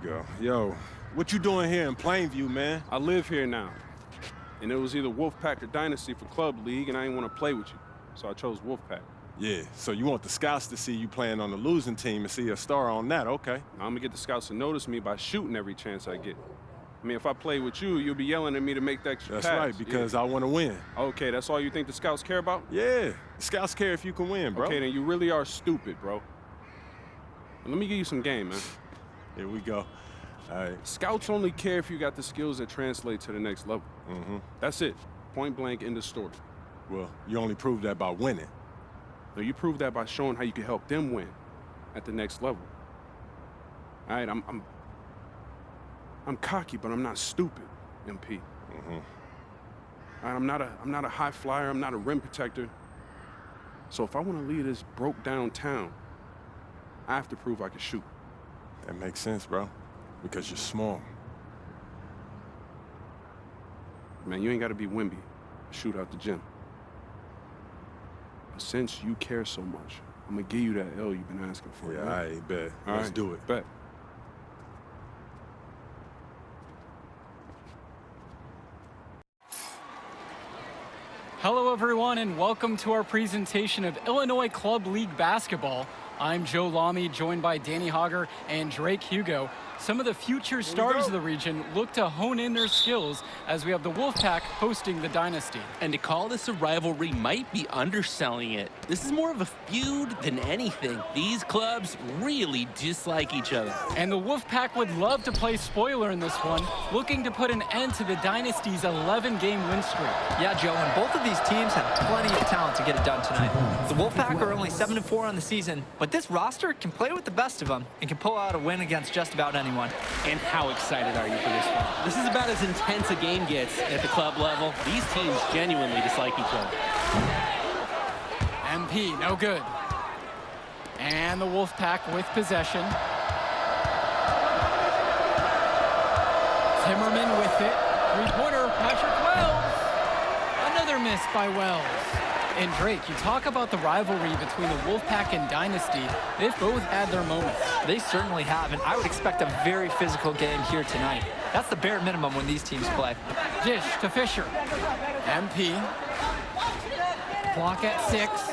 we go. Yo, what you doing here in Plainview, man? I live here now. And it was either Wolfpack or Dynasty for Club League, and I didn't want to play with you. So I chose Wolfpack. Yeah, so you want the scouts to see you playing on the losing team and see a star on that, okay. I'm going to get the scouts to notice me by shooting every chance I get. I mean, if I play with you, you'll be yelling at me to make the extra pass. That's right, because I want to win. Okay, that's all you think the scouts care about? Yeah, the scouts care if you can win, bro. Okay, then you really are stupid, bro. Let me give you some game, man. Here we go. All right. Scouts only care if you got the skills that translate to the next level. That's it. Point blank, end of story. Well, you only prove that by winning. No, you prove that by showing how you can help them win at the next level. All right, I'm cocky, but I'm not stupid, MP. All right, I'm not a high flyer. I'm not a rim protector. So if I want to lead this broke down town, I have to prove I can shoot. That makes sense, bro, because you're small. Man, you ain't got to be Wimby to shoot out the gym. But since you care so much, I'm going to give you that L you've been asking for. Yeah, right? I bet. All Let's right, do it. Bet. Hello, everyone, and welcome to our presentation of Illinois Club League Basketball. I'm Joe Lamy, joined by Danny Hogger and Drake Hugo. Some of the future stars of the region look to hone in their skills as we have the Wolfpack hosting the Dynasty. And to call this a rivalry might be underselling it. This is more of a feud than anything. These clubs really dislike each other. And the Wolfpack would love to play spoiler in this one, looking to put an end to the Dynasty's 11-game win streak. Yeah, Joe, and both of these teams have plenty of talent to get it done tonight. The Wolfpack are only 7-4 on the season, but this roster can play with the best of them and can pull out a win against just about anyone. And how excited are you for this one? This is about as intense a game gets at the club level. These teams genuinely dislike each other. MP, no good. And the Wolfpack with possession. Timmerman with it. Three-pointer, Patrick Wells. Another miss by Wells. And Drake, you talk about the rivalry between the Wolfpack and Dynasty. They've both had their moments. They certainly have, and I would expect a very physical game here tonight. That's the bare minimum when these teams play. Dish to Fisher. MP. Clock at 6.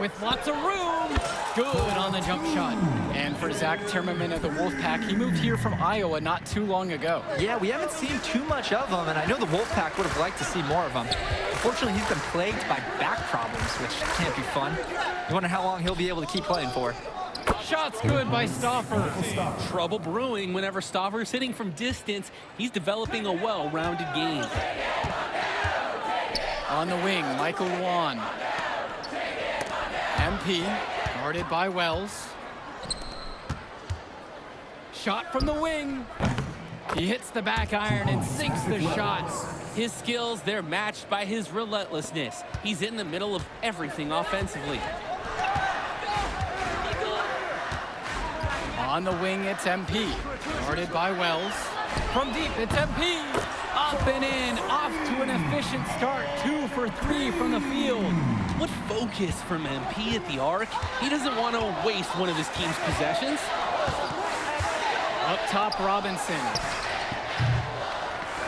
With lots of room. Good on the jump shot. And for Zach Timmerman of the Wolfpack, he moved here from Iowa not too long ago. Yeah, we haven't seen too much of him, and I know the Wolfpack would have liked to see more of him. Unfortunately, he's been plagued by back problems, which can't be fun. You wonder how long he'll be able to keep playing for. Shot's good by Stauffer. Trouble brewing whenever Stauffer's hitting from distance. He's developing a well-rounded game. On the wing, Michael Wan. MP, guarded by Wells. Shot from the wing. He hits the back iron and sinks the shot. His skills, they're matched by his relentlessness. He's in the middle of everything offensively. On the wing, it's MP, guarded by Wells. From deep, it's MP. Up and in, off to an efficient start. 2 for 3 from the field. What focus from MP at the arc. He doesn't want to waste one of his team's possessions. Up top, Robinson.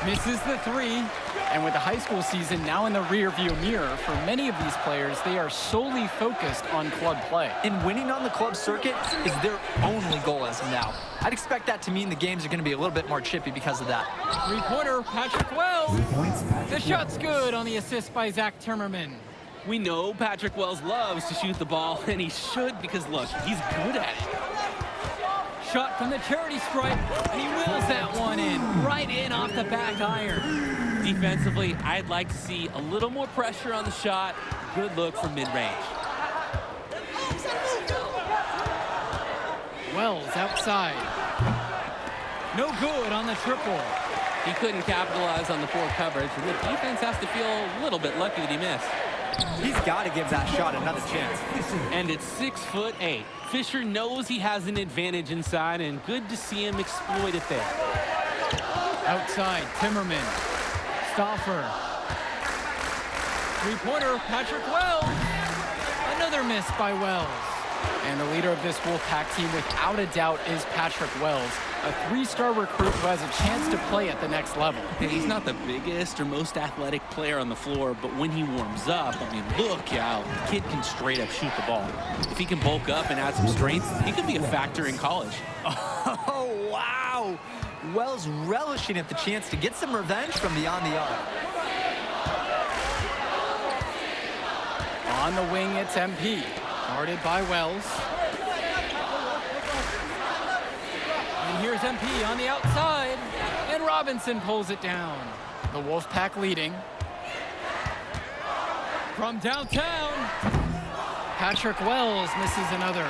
Misses the 3. And with the high school season now in the rearview mirror, for many of these players, they are solely focused on club play. And winning on the club circuit is their only goal as of now. I'd expect that to mean the games are going to be a little bit more chippy because of that. Three-pointer, Patrick Wells. The shot's good on the assist by Zach Timmerman. We know Patrick Wells loves to shoot the ball, and he should because, look, he's good at it. Shot from the charity stripe, and he wheels that one in, right in off the back iron. Defensively, I'd like to see a little more pressure on the shot. Good look from mid-range. Wells outside. No good on the triple. He couldn't capitalize on the poor coverage, and the defense has to feel a little bit lucky that he missed. He's got to give that shot another chance. And it's 6'8". Fisher knows he has an advantage inside, and good to see him exploit it there. Outside, Timmerman. Stauffer. Three-pointer, Patrick Wells. Another miss by Wells. And the leader of this Wolfpack team, without a doubt, is Patrick Wells, a 3-star recruit who has a chance to play at the next level. And he's not the biggest or most athletic player on the floor, but when he warms up, I mean, look out. The kid can straight up shoot the ball. If he can bulk up and add some strength, he could be a factor in college. Oh, wow. Wells relishing at the chance to get some revenge from beyond the arc. On the wing, it's MP, guarded by Wells. And here's MP on the outside, and Robinson pulls it down. The Wolfpack leading. From downtown, Patrick Wells misses another.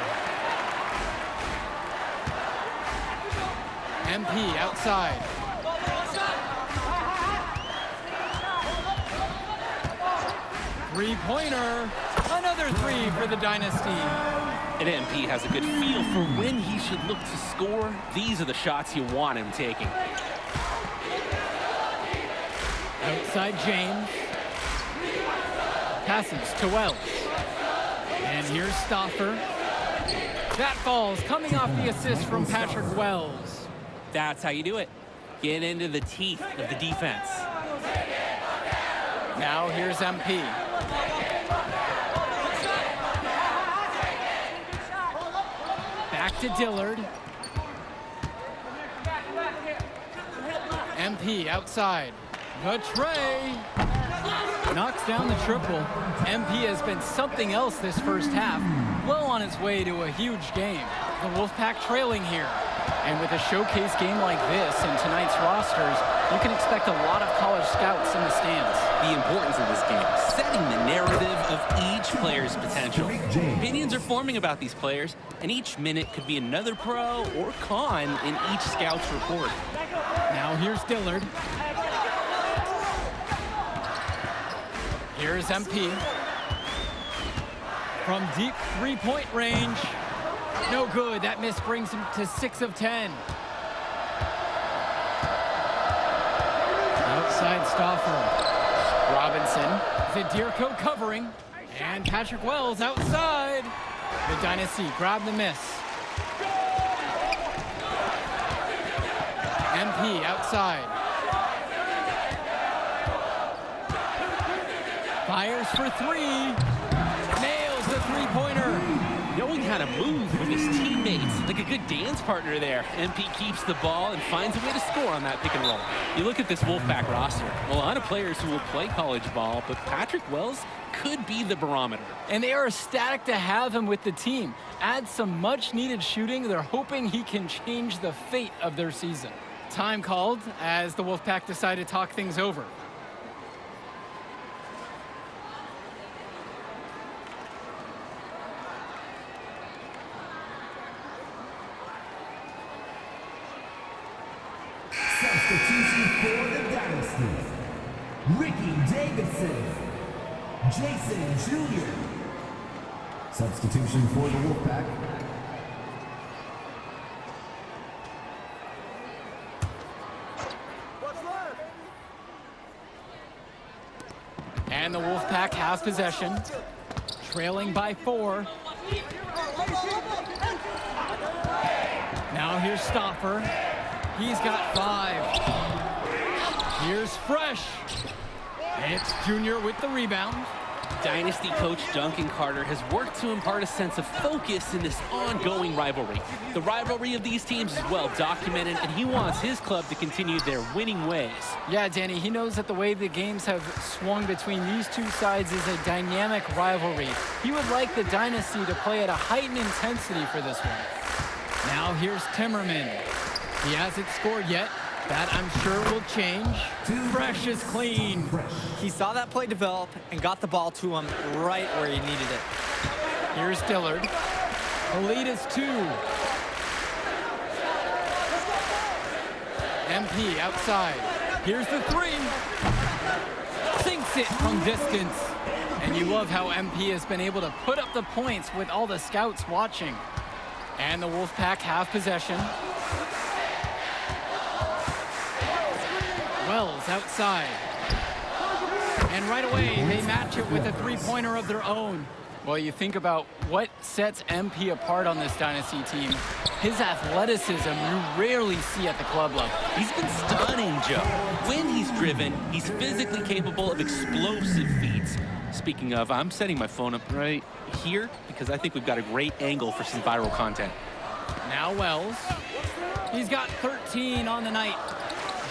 MP outside. Three-pointer, another three for the Dynasty. And MP has a good feel for when he should look to score. These are the shots you want him taking. Outside James. Passes to Wells. And here's Stauffer. That falls, coming off the assist from Patrick Wells. That's how you do it. Get into the teeth of the defense. Now here's MP. Back to Dillard. MP outside. The tray. Knocks down the triple. MP has been something else this first half. Well on its way to a huge game. The Wolfpack trailing here. And with a showcase game like this in tonight's rosters, you can expect a lot of college scouts in the stands. The importance of this game, setting the narrative of each player's potential. Opinions are forming about these players, and each minute could be another pro or con in each scout's report. Now here's Dillard. Here's MP. From deep three-point range. No good. That miss brings him to 6 of 10. Outside Stauffer. Robinson. Zadirko covering. And Patrick Wells outside. The Dynasty grab the miss. MP outside. Fires for three. Nails the three-pointer. Knowing how to move with his teammates, like a good dance partner there. MP keeps the ball and finds a way to score on that pick and roll. You look at this Wolfpack roster, a lot of players who will play college ball, but Patrick Wells could be the barometer. And they are ecstatic to have him with the team. Add some much-needed shooting. They're hoping he can change the fate of their season. Time called as the Wolfpack decide to talk things over. Substitution for the Dynasty. Ricky Davidson. Jason Jr. Substitution for the Wolfpack. And the Wolfpack has possession, trailing by 4. Now here's Stauffer. He's got 5. Here's Fresh. It's Junior with the rebound. Dynasty coach Duncan Carter has worked to impart a sense of focus in this ongoing rivalry. The rivalry of these teams is well documented, and he wants his club to continue their winning ways. Yeah, Danny, he knows that the way the games have swung between these two sides is a dynamic rivalry. He would like the Dynasty to play at a heightened intensity for this one. Now here's Timmerman. He hasn't scored yet. That, I'm sure, will change. Fresh is clean. He saw that play develop and got the ball to him right where he needed it. Here's Dillard. The lead is 2. MP outside. Here's the 3. Sinks it from distance. And you love how MP has been able to put up the points with all the scouts watching. And the Wolfpack have possession. Wells outside. And right away, they match it with a three-pointer of their own. Well, you think about what sets MP apart on this Dynasty team. His athleticism you rarely see at the club level. He's been stunning, Joe. When he's driven, he's physically capable of explosive feats. Speaking of, I'm setting my phone up right here because I think we've got a great angle for some viral content. Now Wells. He's got 13 on the night.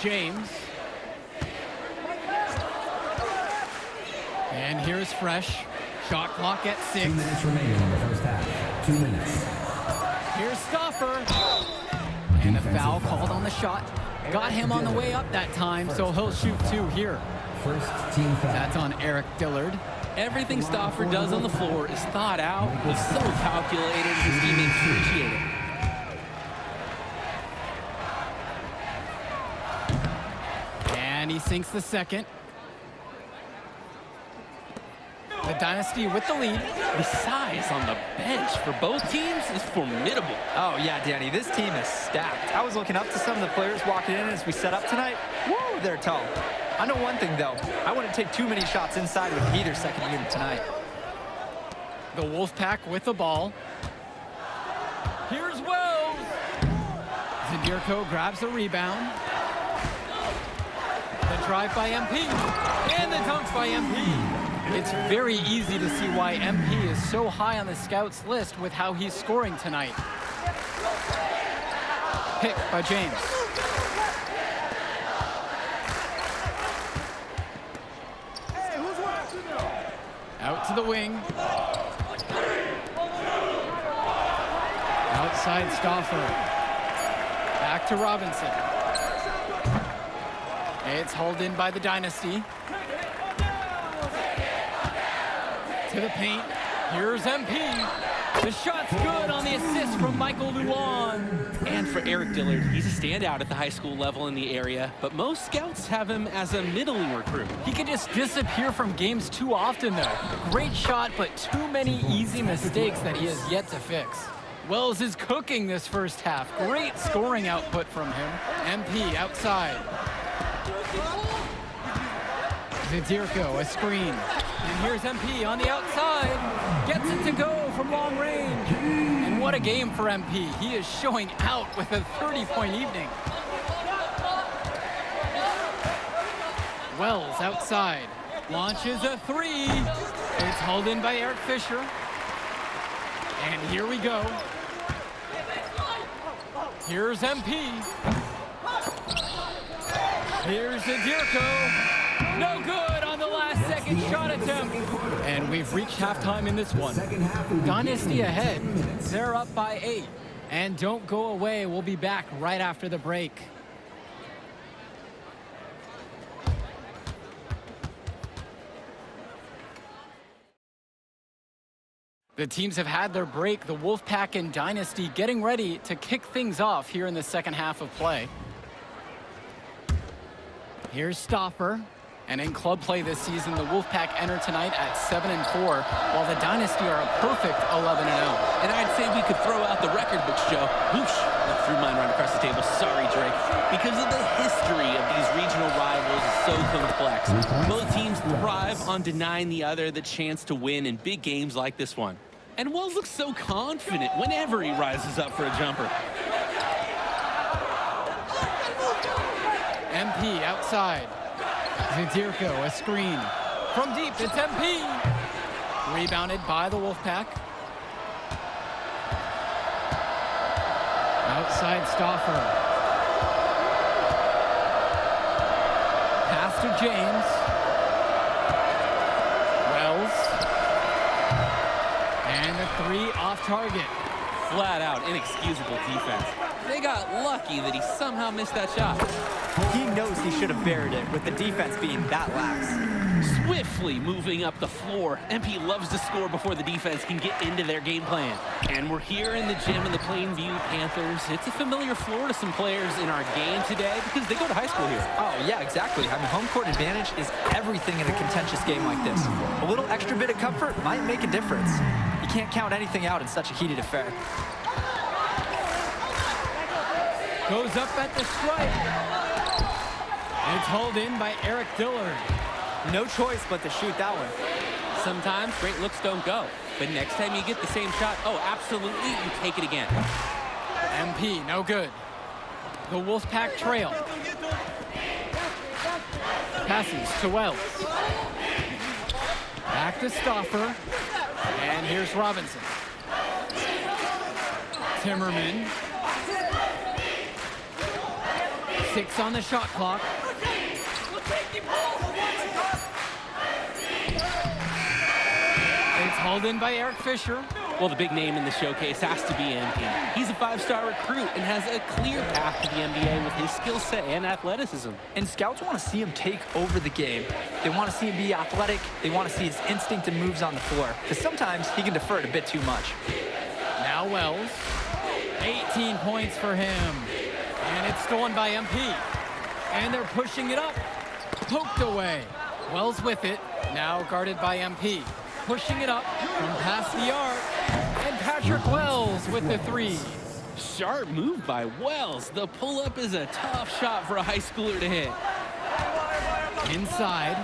James. And here's Fresh. Shot clock at 6. 2 minutes remaining in the first half. 2 minutes. Here's Stoffer. And a foul called on the shot. Got him on the way up that time, so he'll shoot 2 here. First team foul. That's on Eric Dillard. Everything Stoffer does on the floor is thought out. He's so calculated. His teammates appreciate it. And he sinks the second. The Dynasty with the lead. The size on the bench for both teams is formidable. Oh, yeah, Danny, this team is stacked. I was looking up to some of the players walking in as we set up tonight. Woo, they're tall. I know one thing, though. I wouldn't take too many shots inside with either second unit tonight. The Wolfpack with the ball. Here's Wells. Zadirko grabs the rebound. The drive by MP. And the dunk by MP. It's very easy to see why MP is so high on the scouts list with how he's scoring tonight. Pick by James. Out to the wing. Outside Stoffer. Back to Robinson. It's hauled in by the Dynasty. To the paint. Here's MP. The shot's good on the assist from Michael Luan. And for Eric Dillard, he's a standout at the high school level in the area, but most scouts have him as a middling recruit. He can just disappear from games too often, though. Great shot, but too many easy mistakes that he has yet to fix. Wells is cooking this first half. Great scoring output from him. MP outside. Zadirko, a screen. And here's MP on the outside. Gets it to go from long range. And what a game for MP. He is showing out with a 30-point evening. Wells outside. Launches a 3. It's hauled in by Eric Fisher. And here we go. Here's MP. Here's Zadirko. No good on the last second shot attempt. And we've reached halftime in this one. Dynasty ahead. They're up by 8. And don't go away. We'll be back right after the break. The teams have had their break. The Wolfpack and Dynasty getting ready to kick things off here in the second half of play. Here's Stoffer. And in club play this season, the Wolfpack enter tonight at 7-4, while the Dynasty are a perfect 11-0. And I'd say we could throw out the record books, Joe. Whoosh! I threw mine right across the table. Sorry, Drake. Because of the history of these regional rivals is so complex. Both teams thrive on denying the other the chance to win in big games like this one. And Wells looks so confident whenever he rises up for a jumper. MP outside. Zadirko, a screen. From deep, it's MP. Rebounded by the Wolfpack. Outside Stoffer. Pass to James. Wells. And the 3 off target. Flat out inexcusable defense. They got lucky that he somehow missed that shot. He knows he should have buried it with the defense being that lax. Swiftly moving up the floor. MP loves to score before the defense can get into their game plan. And we're here in the gym in the Plainview Panthers. It's a familiar floor to some players in our game today because they go to high school here. Oh, yeah, exactly. I mean, home court advantage is everything in a contentious game like this. A little extra bit of comfort might make a difference. You can't count anything out in such a heated affair. Goes up at the stripe. It's hauled in by Eric Dillard. No choice but to shoot that one. Sometimes great looks don't go. But next time you get the same shot, oh, absolutely, you take it again. MP, no good. The Wolfpack trail. Passes to Wells. Back to Stauffer. And here's Robinson. Timmerman. 6 on the shot clock. It's hauled in by Eric Fisher. Well, the big name in the showcase has to be MP. He's a 5-star recruit and has a clear path to the NBA with his skill set and athleticism. And scouts want to see him take over the game. They want to see him be athletic. They want to see his instinct and moves on the floor. Because sometimes he can defer it a bit too much. Now Wells. 18 points for him. And it's stolen by MP. And they're pushing it up. Poked away. Wells with it. Now guarded by MP. Pushing it up from past the arc. And Patrick Wells with the 3. Sharp move by Wells. The pull-up is a tough shot for a high schooler to hit. Inside.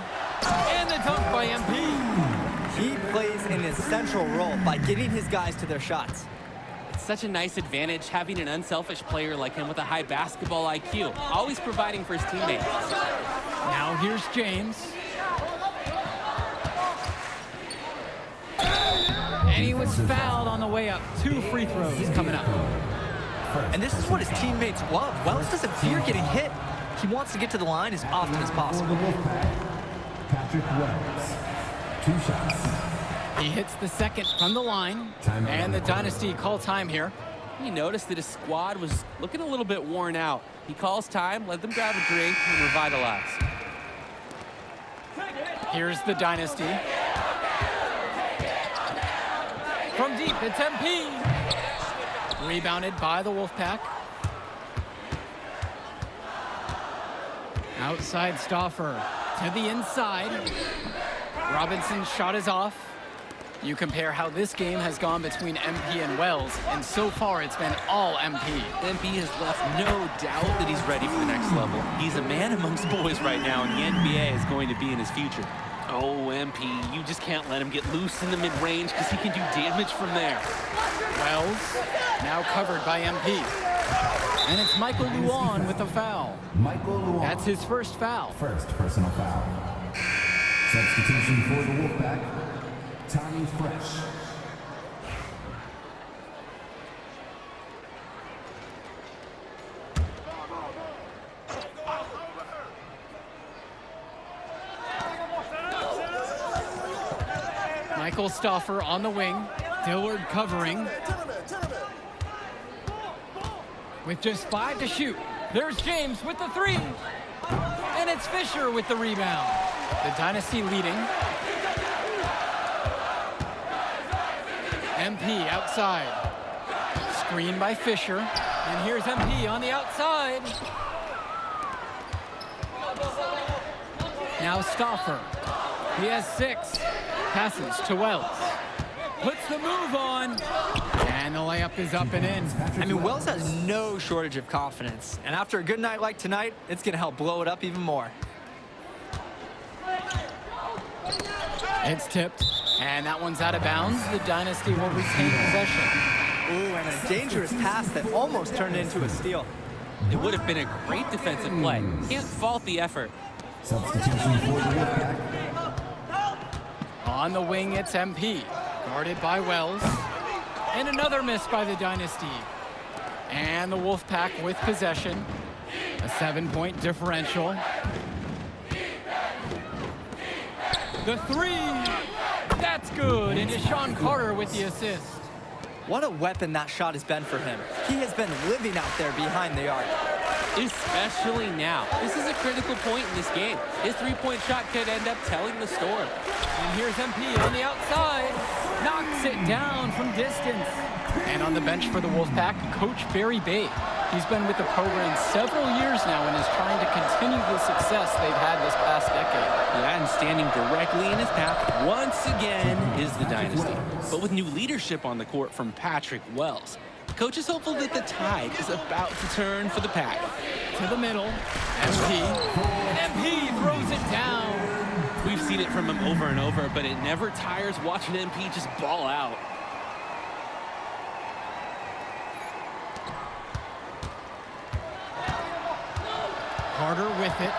And the dunk by MP. He plays an essential role by getting his guys to their shots. It's such a nice advantage having an unselfish player like him with a high basketball IQ, always providing for his teammates. Now here's James. And he was fouled on the way up. 2 free throws coming up. And this is what his teammates love. Wells doesn't fear getting hit. He wants to get to the line as often as possible. Patrick Wells. 2 shots. He hits the second from the line. And the Dynasty call time here. He noticed that his squad was looking a little bit worn out. He calls time, let them grab a drink, and revitalize. Here's the Dynasty. From deep, it's MP. Rebounded by the Wolfpack. Outside Stauffer to the inside. Robinson's shot is off. You compare how this game has gone between MP and Wells, and so far it's been all MP. MP has left no doubt that he's ready for the next level. He's a man amongst boys right now, and the NBA is going to be in his future. Oh, MP, you just can't let him get loose in the mid-range because he can do damage from there. Wells, now covered by MP. And it's Michael Luan with the foul. Michael Luan. That's his first foul. First personal foul. Substitution for the Wolfpack. Tommy Fresh. Michael Stauffer on the wing. Dillard covering. With just 5 to shoot. There's James with the 3. And it's Fisher with the rebound. The Dynasty leading. MP outside. Screen by Fisher. And here's MP on the outside. Now Stauffer. He has 6. Passes to Wells. Puts the move on. And the layup is up and in. I mean, Wells has no shortage of confidence. And after a good night like tonight, it's going to help blow it up even more. It's tipped. And that one's out of bounds. The Dynasty will retain possession. Ooh, and a dangerous pass that almost turned into a steal. It would have been a great defensive play. Can't fault the effort. Substitution for the Wolfpack. On the wing, it's MP. Guarded by Wells. And another miss by the Dynasty. And the Wolfpack with possession. A 7-point differential. The 3. That's good. And it's Sean Carter with the assist. What a weapon that shot has been for him. He has been living out there behind the arc. Especially now. This is a critical point in this game. His 3-point shot could end up telling the story. And here's MP on the outside. Knocks it down from distance. And on the bench for the Wolfpack, Coach Barry Bay. He's been with the program several years now and is trying to continue the success they've had this past decade. Yeah, and standing directly in his path once again is the Dynasty. But with new leadership on the court from Patrick Wells, Coach is hopeful that the tide is about to turn for the Pack. To the middle, MP. And MP throws it down. We've seen it from him over and over, but it never tires watching MP just ball out. Carter with it.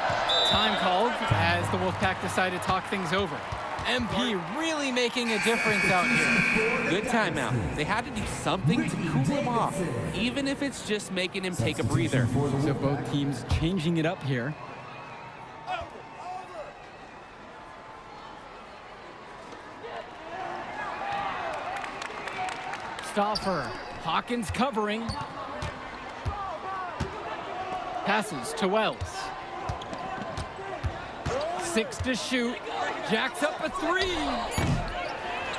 Time called as the Wolfpack decide to talk things over. MP really making a difference out here. Good timeout. They had to do something to cool him off, even if it's just making him take a breather. So both teams changing it up here. Stauffer, Hawkins covering. Passes to Wells. 6 to shoot. Jacks up a 3.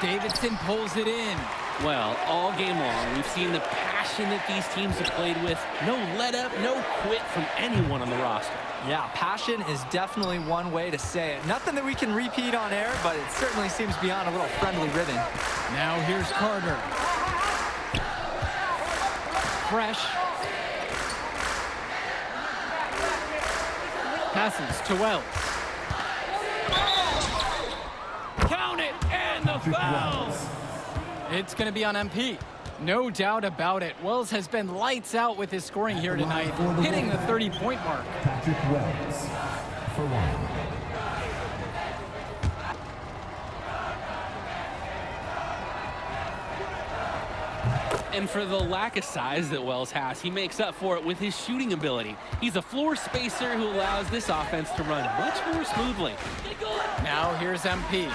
Davidson pulls it in. Well, all game long, we've seen the passion that these teams have played with. No let up, no quit from anyone on the roster. Yeah, passion is definitely one way to say it. Nothing that we can repeat on air, but it certainly seems beyond a little friendly ribbon. Now here's Carter. Fresh. Passes to Wells. Count it, and the foul! It's going to be on MP. No doubt about it. Wells has been lights out with his scoring here tonight, hitting the 30-point mark. Patrick Wells for 1. And for the lack of size that Wells has, he makes up for it with his shooting ability. He's a floor spacer who allows this offense to run much more smoothly. Now here's MP.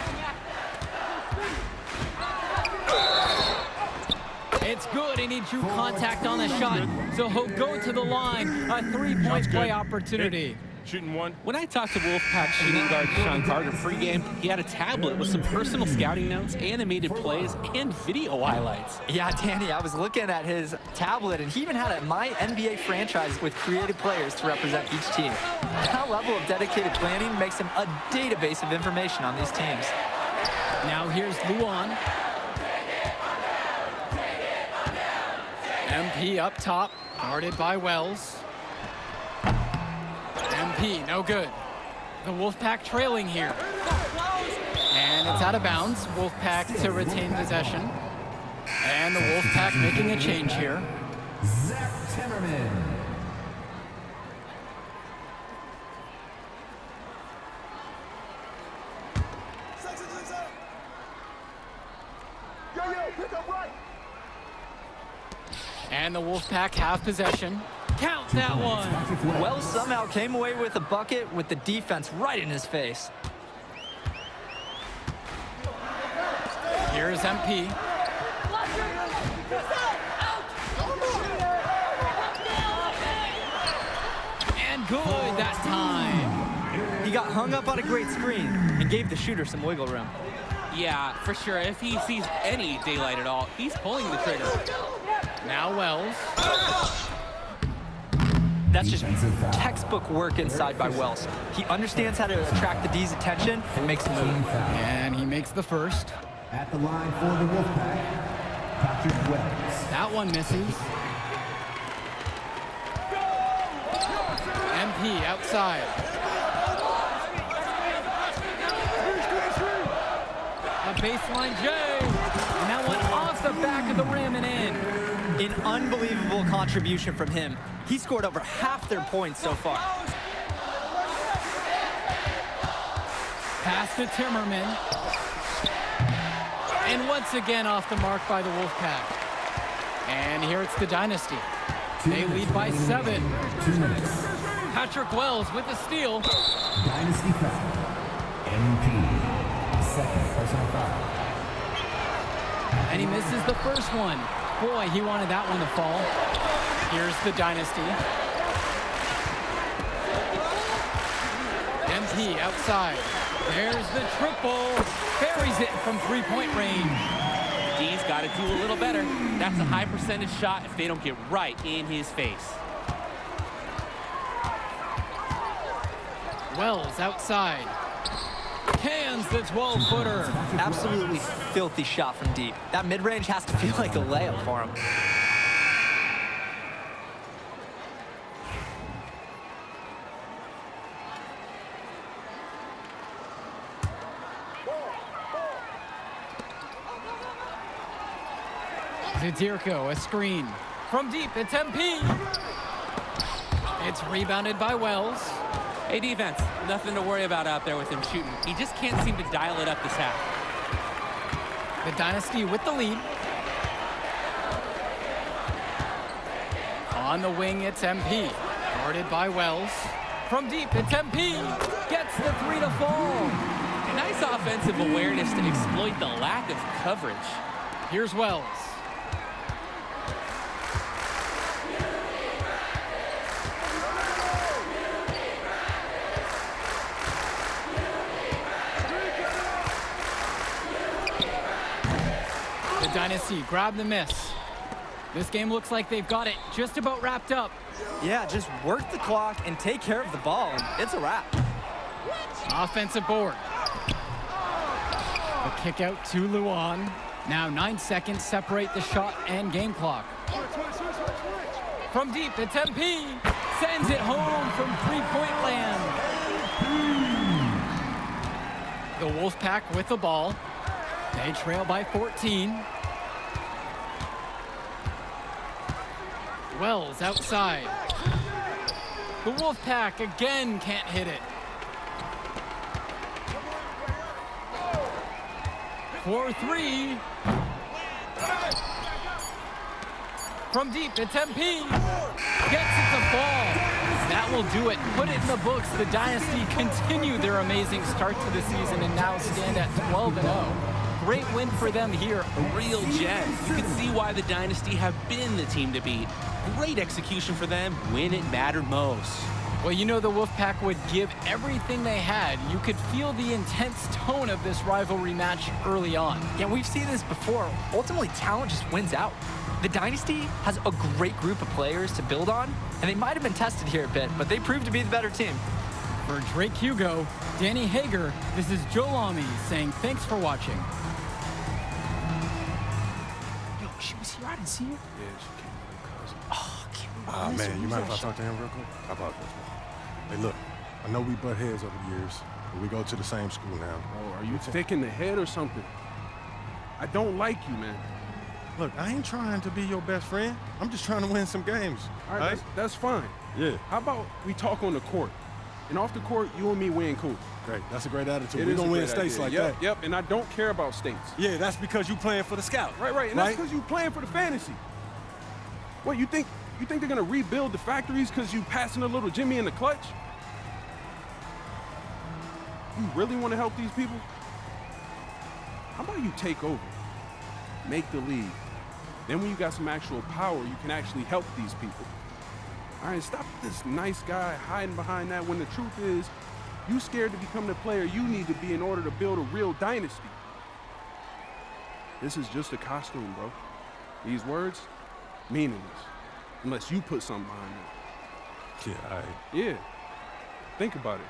It's good, and he drew contact on the shot, so he'll go to the line. A 3-point play opportunity. Shooting 1. When I talked to Wolfpack shooting guard Sean Carter pregame, he had a tablet with some personal scouting notes, animated plays, and video highlights. Yeah, Danny, I was looking at his tablet, and he even had a My NBA franchise with creative players to represent each team. That level of dedicated planning makes him a database of information on these teams. Now here's Luan. MP up top, guarded by Wells. MP, no good. The Wolfpack trailing here. And it's out of bounds. Wolfpack to retain possession. And the Wolfpack making a change here. Zach Timmerman. And the Wolfpack have possession. Count that one. Wells somehow came away with a bucket with the defense right in his face. Here's MP. And good that time. He got hung up on a great screen and gave the shooter some wiggle room. Yeah, for sure. If he sees any daylight at all, he's pulling the trigger. Now Wells. That's just textbook work inside by Wells. He understands how to attract the D's attention and makes a move. And he makes the first. At the line for the Wolfpack, Patrick Wells. That one misses. MP outside. A baseline J. And that one off the back of the rim and in. An unbelievable contribution from him. He scored over half their points so far. Pass to Timmerman. And once again off the mark by the Wolfpack. And here it's the Dynasty. They lead by 7. 2 minutes. Patrick Wells with the steal. Dynasty foul. MP. Second personal foul. And he misses the first one. Boy, he wanted that one to fall. Here's the Dynasty. MP outside. There's the triple. Buries it from 3-point range. D's got to do a little better. That's a high percentage shot if they don't get right in his face. Wells outside. Cans the 12-footer. Absolutely filthy shot from deep. That mid-range has to feel like a layup for him. Zadirko, a screen. From deep, it's MP. It's rebounded by Wells. Hey, defense, nothing to worry about out there with him shooting. He just can't seem to dial it up this half. The Dynasty with the lead. On the wing, it's MP. Guarded by Wells. From deep, it's MP. Gets the three to fall. A nice offensive awareness to exploit the lack of coverage. Here's Wells. The Dynasty grab the miss. This game looks like they've got it just about wrapped up. Yeah, just work the clock and take care of the ball, and it's a wrap. Offensive board. The kick out to Luan. Now 9 seconds separate the shot and game clock. From deep, it's MP. Sends it home from three-point land. The Wolfpack with the ball. They trail by 14. Wells outside. The Wolfpack again can't hit it. 4-3. From deep, it's MP. Gets it to fall. That will do it. Put it in the books. The Dynasty continue their amazing start to the season and now stand at 12-0. Great win for them here. A real gem. You can see why the Dynasty have been the team to beat. Great execution for them when it mattered most. Well, you know the Wolfpack would give everything they had. You could feel the intense tone of this rivalry match early on. Yeah, we've seen this before. Ultimately, talent just wins out. The Dynasty has a great group of players to build on, and they might have been tested here a bit, but they proved to be the better team. For Drake Hugo, Danny Hager, this is Joe Lamy saying thanks for watching. Yo, she was here. I didn't see her. Yeah, she came with her cousin. Oh, I can't remember. Ah, This man, you was mind if I that talk to him real quick? How about this, man? Hey, look, I know we butt heads over the years, but we go to the same school now. Oh, are you thick in the head or something? I don't like you, man. Look, I ain't trying to be your best friend. I'm just trying to win some games. All right, that's fine. Yeah. How about we talk on the court? And off the court, you and me win cool. Great. That's a great attitude. It We're is going a to win great states idea. like Yep, that. Yep, and I don't care about states. Yeah, that's because you playing for the scout. Right, and that's because you playing for the fantasy. What, you think they're going to rebuild the factories because you passing a little Jimmy in the clutch? You really want to help these people? How about you take over, make the league? Then when you got some actual power, you can actually help these people. All right, stop this nice guy hiding behind that when the truth is, you scared to become the player you need to be in order to build a real dynasty. This is just a costume, bro. These words, meaningless, unless you put something behind them. Yeah, all right. Yeah, think about it.